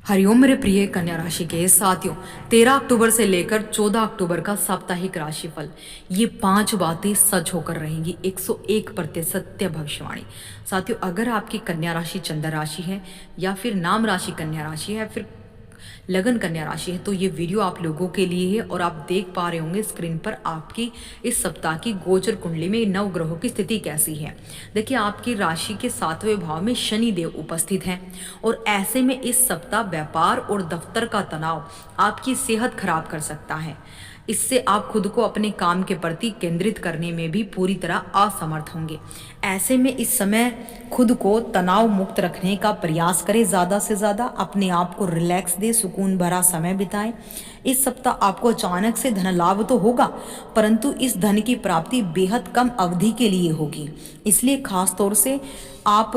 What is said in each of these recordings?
हरिओम मेरे प्रिय कन्या राशि के साथियों, 13 अक्टूबर से लेकर 14 अक्टूबर का साप्ताहिक राशिफल, ये 5 बातें सच होकर रहेंगी। 101% सत्य भविष्यवाणी। साथियों, अगर आपकी कन्या राशि चंद्र राशि है या फिर नाम राशि कन्या राशि है, फिर लगन कन्या राशि है, तो ये वीडियो आप लोगों के लिए है। और आप देख पा रहे होंगे स्क्रीन पर आपकी इस सप्ताह की गोचर कुंडली में नव ग्रहों की स्थिति कैसी है। देखिए, आपकी राशि के 7वें भाव में शनि देव उपस्थित हैं और ऐसे में इस सप्ताह व्यापार और दफ्तर का तनाव आपकी सेहत खराब कर सकता है। इससे आप खुद को अपने काम के प्रति केंद्रित करने में भी पूरी तरह असमर्थ होंगे। ऐसे में इस समय खुद को तनाव मुक्त रखने का प्रयास करें। ज़्यादा से ज़्यादा अपने आप को रिलैक्स दे, सुकून भरा समय बिताएं। इस सप्ताह आपको अचानक से धन लाभ तो होगा, परंतु इस धन की प्राप्ति बेहद कम अवधि के लिए होगी। इसलिए खास तौर से आप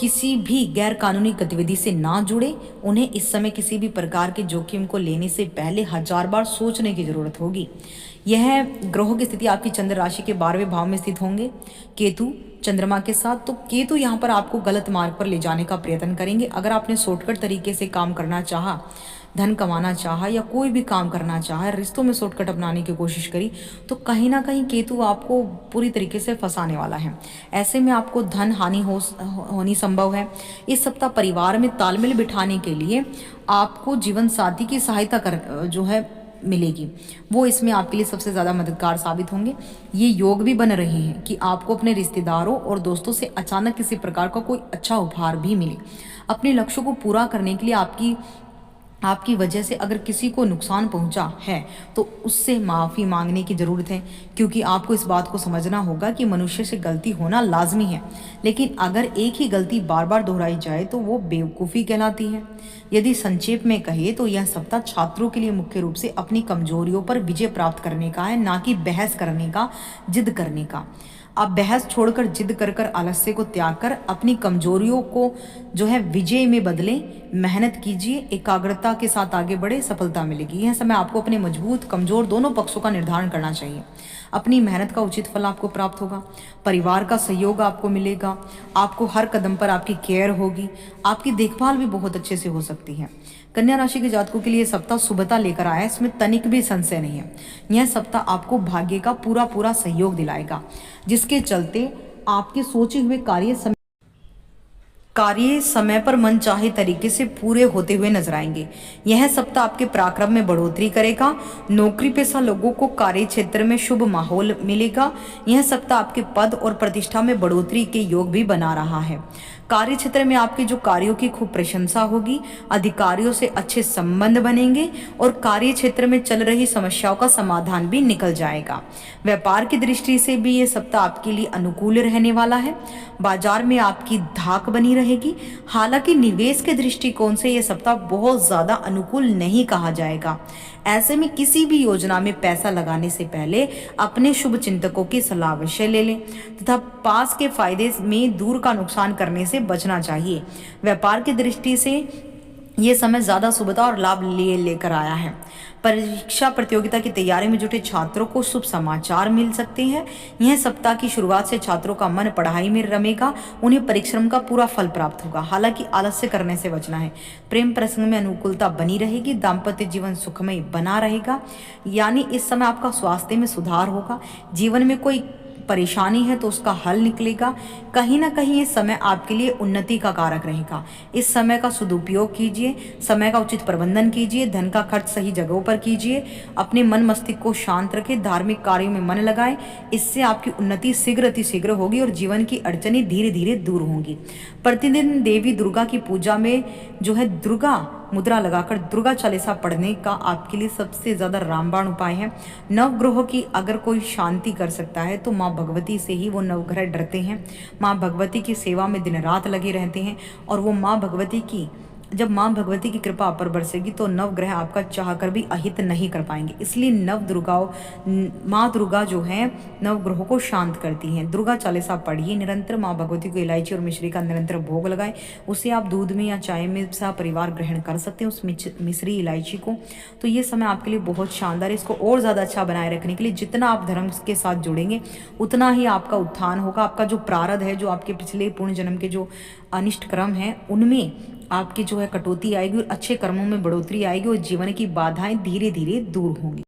किसी भी गैर कानूनी गतिविधि से ना जुड़े। उन्हें इस समय किसी भी प्रकार के जोखिम को लेने से पहले 1000 बार सोचने की जरूरत होगी। यह ग्रहों की स्थिति आपकी चंद्र राशि के 12वें भाव में स्थित होंगे केतु चंद्रमा के साथ। तो केतु यहाँ पर आपको गलत मार्ग पर ले जाने का प्रयत्न करेंगे। अगर आपने शॉर्टकट तरीके से काम करना चाहा, धन कमाना चाहा या कोई भी काम करना चाहा, रिश्तों में शॉर्टकट अपनाने की कोशिश करी, तो कहीं ना कहीं केतु आपको पूरी तरीके से फंसाने वाला है। ऐसे में आपको धन हानि होनी संभव है। इस सप्ताह परिवार में तालमेल बिठाने के लिए आपको जीवन साथी की सहायता कर जो है मिलेगी, वो इसमें आपके लिए सबसे ज़्यादा मददगार साबित होंगे। ये योग भी बन रहे हैं कि आपको अपने रिश्तेदारों और दोस्तों से अचानक किसी प्रकार का कोई अच्छा उपहार भी मिले। अपने लक्ष्य को पूरा करने के लिए आपकी वजह से अगर किसी को नुकसान पहुंचा है तो उससे माफ़ी मांगने की ज़रूरत है, क्योंकि आपको इस बात को समझना होगा कि मनुष्य से गलती होना लाजमी है, लेकिन अगर एक ही गलती बार बार दोहराई जाए तो वो बेवकूफ़ी कहलाती है। यदि संक्षेप में कहे तो यह सप्ताह छात्रों के लिए मुख्य रूप से अपनी कमजोरियों पर विजय प्राप्त करने का है, ना कि बहस करने का, जिद करने का। आप बहस छोड़कर जिद कर कर आलस्य को त्याग कर अपनी कमजोरियों को जो है विजय में बदलें। मेहनत कीजिए, एकाग्रता के साथ आगे बढ़े, सफलता मिलेगी। यह समय आपको अपने मजबूत कमजोर दोनों पक्षों का निर्धारण करना चाहिए। अपनी मेहनत का उचित फल आपको प्राप्त होगा। परिवार का सहयोग आपको मिलेगा। आपको हर कदम पर आपकी केयर होगी। आपकी देखभाल भी बहुत अच्छे से हो सकती है। कन्या राशि के जातकों के लिए सप्ताह शुभता लेकर आया है, इसमें तनिक भी संशय नहीं है। यह सप्ताह आपको भाग्य का पूरा पूरा सहयोग दिलाएगा, जिसके चलते आपके सोचे हुए कार्य समय पर मन चाहे तरीके से पूरे होते हुए नजर आएंगे। यह सप्ताह आपके पराक्रम में बढ़ोतरी करेगा। नौकरी पेशा लोगों को कार्य क्षेत्र में शुभ माहौल मिलेगा। यह सप्ताह आपके पद और प्रतिष्ठा में बढ़ोतरी के योग भी बना रहा है। कार्य क्षेत्र में आपके जो कार्यों की खूब प्रशंसा होगी, अधिकारियों से अच्छे संबंध बनेंगे और कार्य क्षेत्र में चल रही समस्याओं का समाधान भी निकल जाएगा। व्यापार की दृष्टि से भी ये सप्ताह आपके लिए अनुकूल रहने वाला है। बाजार में आपकी धाक बनी रहेगी। हालांकि निवेश के दृष्टिकोण से यह सप्ताह बहुत ज्यादा अनुकूल नहीं कहा जाएगा। ऐसे में किसी भी योजना में पैसा लगाने से पहले अपने शुभ चिंतकों की सलाह अवश्य ले लें तथा पास के फायदे में दूर का नुकसान करने से बचना चाहिए। व्यापार की दृष्टि से ये समय ज्यादा शुभता और लाभ लेकर आया है। परीक्षा प्रतियोगिता की तैयारी में जुटे छात्रों को शुभ समाचार मिल सकते हैं। यह सप्ताह की शुरुआत से छात्रों का मन पढ़ाई में रमेगा। उन्हें परिश्रम का पूरा फल प्राप्त होगा। हालांकि आलस्य करने से बचना है। प्रेम प्रसंग में अनुकूलता बनी रहेगी। दाम्पत्य जीवन सुखमय बना रहेगा। यानी इस समय आपका स्वास्थ्य में सुधार होगा। जीवन में कोई परेशानी है तो उसका हल निकलेगा। कहीं ना कहीं ये समय आपके लिए उन्नति का कारक रहेगा। इस समय का सदुपयोग कीजिए, समय का उचित प्रबंधन कीजिए, धन का खर्च सही जगहों पर कीजिए, अपने मन मस्तिष्क को शांत रखें, धार्मिक कार्यों में मन लगाएं। इससे आपकी उन्नति शीघ्र अति शीघ्र होगी और जीवन की अड़चनें धीरे धीरे दूर होंगी। प्रतिदिन देवी दुर्गा की पूजा में जो है दुर्गा मुद्रा लगाकर दुर्गा चालीसा पढ़ने का आपके लिए सबसे ज्यादा रामबाण उपाय है। नवग्रहों की अगर कोई शांति कर सकता है तो माँ भगवती से ही वो नवग्रह डरते हैं। माँ भगवती की सेवा में दिन रात लगे रहते हैं और वो जब माँ भगवती की कृपा आप पर बरसेगी तो नवग्रह आपका चाहकर भी अहित नहीं कर पाएंगे। इसलिए माँ दुर्गा जो है नवग्रहों को शांत करती हैं। दुर्गा चालीसा पढ़िए निरंतर। माँ भगवती को इलायची और मिश्री का निरंतर भोग लगाएं। उसे आप दूध में या चाय में सा परिवार ग्रहण कर सकते हैं, उस मिश्री इलायची को। तो ये समय आपके लिए बहुत शानदार है। इसको और ज़्यादा अच्छा बनाए रखने के लिए जितना आप धर्म के साथ जुड़ेंगे उतना ही आपका उत्थान होगा। आपका जो प्रारब्ध है, जो आपके पिछले पूर्ण जन्म के जो अनिष्ट कर्म है, उनमें आपकी जो है कटौती आएगी और अच्छे कर्मों में बढ़ोतरी आएगी और जीवन की बाधाएं धीरे धीरे दूर होंगी।